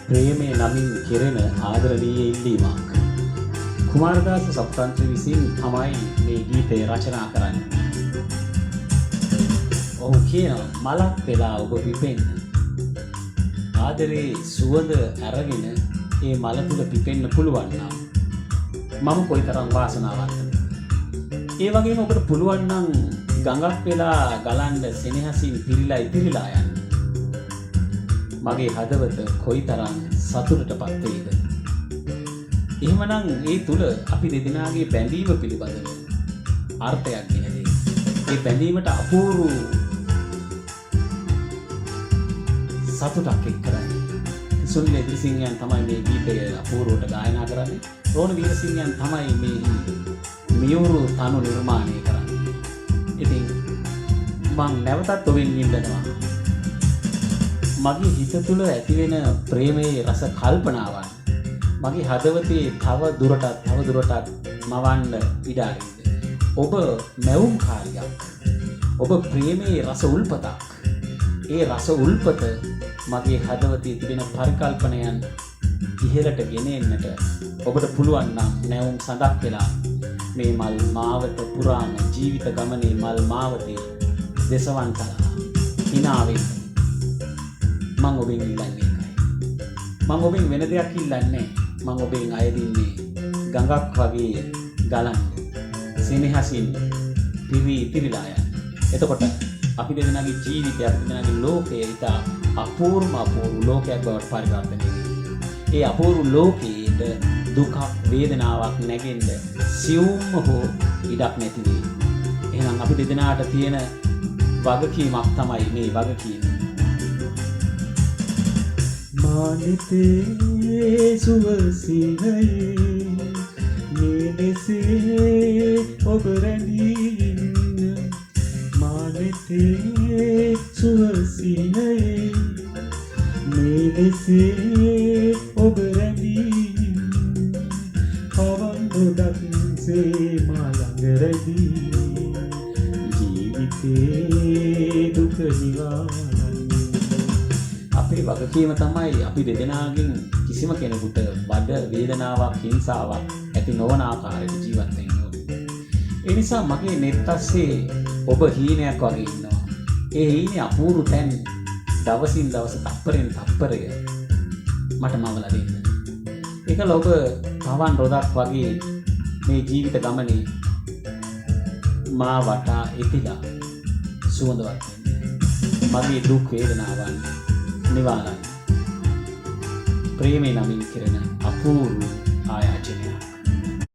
ප්‍රේමයේ නමින් කෙරෙන ආදරණීය ඉල්ලීමක්. කුමාරදාස සප්තන්ත්‍ර විසින් තමයි මේ ගීතය රචනා කරන්නේ. ඔහු කියනවා මලක් වෙලා ඔබ පිපෙන්න. ආදරේ සුවඳ අරගෙන ඒ මල තුල පිපෙන්න පුළුවන් නම් මම කොයිතරම් වාසනාවන්තද. ඒ වගේම ඔබට පුළුවන් නම් ගඟක් වෙලා ගලන්න සෙනෙහසින් පිරීලා ඉතිරිලා යන්න. මගේ හදවත කොයිතරම් සතුටටපත් වේද. එහෙමනම් ඒ තුල අපි දෙදෙනාගේ බැඳීම පිළිබඳව අර්ථයක් ගෙනදී. ඒ බැඳීමට අපූර්ව සතුටක් එක් කරන්නේ. සුනිල් එදිරිසිංහයන් තමයි මේ ගීතය අපූර්වට ගායනා කරන්නේ. රෝණ වීරසිංහයන් තමයි මේ මියුරු තනු නිර්මාණය කරන්නේ. ඉතින් මම නැවතත් ඔබෙන් ඉල්ලනවා. මගේ හිත තුළ ඇතිවෙන ප්‍රේමයේ රස කල්පනාවන් මගේ හදවතේ තව දුරටත් මවන්න ඉඩ අරින්න. ඔබ මැවුම්කාරියක්. ඔබ ප්‍රේමයේ රස උල්පතක්. ඒ රස උල්පත මගේ හදවතේ තිබෙන පරිකල්පනයන් ඉහළට ගෙන එන්නට ඔබට පුළුවන් නම් නැවුම් සඳක් වෙලා මේ මල් මාවත පුරාම ජීවිත ගමනේ මල් මාවතේ දෙසවන්තලා හිනාවෙන්න මම ඔබෙන් ඉල්ලන්නේ ඒකයි. මම ඔබෙන් වෙන දෙයක් ඉල්ලන්නේ. මම ඔබෙන් අයදින්නේ ගඟක් වගේ ගලන්න සෙනෙහසින් පිරී ඉතිරිලා යන්න. එතකොට අපි දෙදෙනාගේ ජීවිතය අපි දෙදෙනාගේ ලෝකය ඉතා අපූර්ව ලෝකයක් බවට පරිවර්තනය වෙනවා. ඒ අපූර්ව ලෝකයේට දුකක් වේදනාවක් නැගෙන්න සියුම්ම හෝ ඉඩක් නැති වෙයි. එහෙනම් අපි දෙදෙනාට තියෙන වගකීමක් තමයි මේ වගකීම. මානිතේ සුවසිනයේ මේලෙසේ ඔබ රැඳින්න. මානිතේ සුවසිනයේ මේලෙසේ ඔබ රැඳින්න. පවන් ගොඩක්සේ මා ළඟ රැඳී ජීවිතේ දුක නිවාරන්න. අපේ වගකීම තමයි අපි දෙදෙනාගෙන් කිසිම කෙනෙකුට බඩ වේදනාවක් හිංසාවක් ඇති නොවන ආකාරයට ජීවත් වෙන්න ඕනේ. ඒ නිසා මගේ net අස්සේ ඔබ හීනයක් වගේ ඉන්නවා. ඒ හීනේ අපූර්ව තැන් දවසින් දවස තප්පරෙන් තප්පරය මට මවලා දෙන්න. ඒකල ඔබ පවන් රොදක් වගේ මේ ජීවිත ගමනේ මා වටා ඉතිලා සුවඳවත් වෙන්න. මගේ දුක් වේදනාවන් නිවාරණ ප්‍රේමේ නමින් කෙරෙන අපූර්ව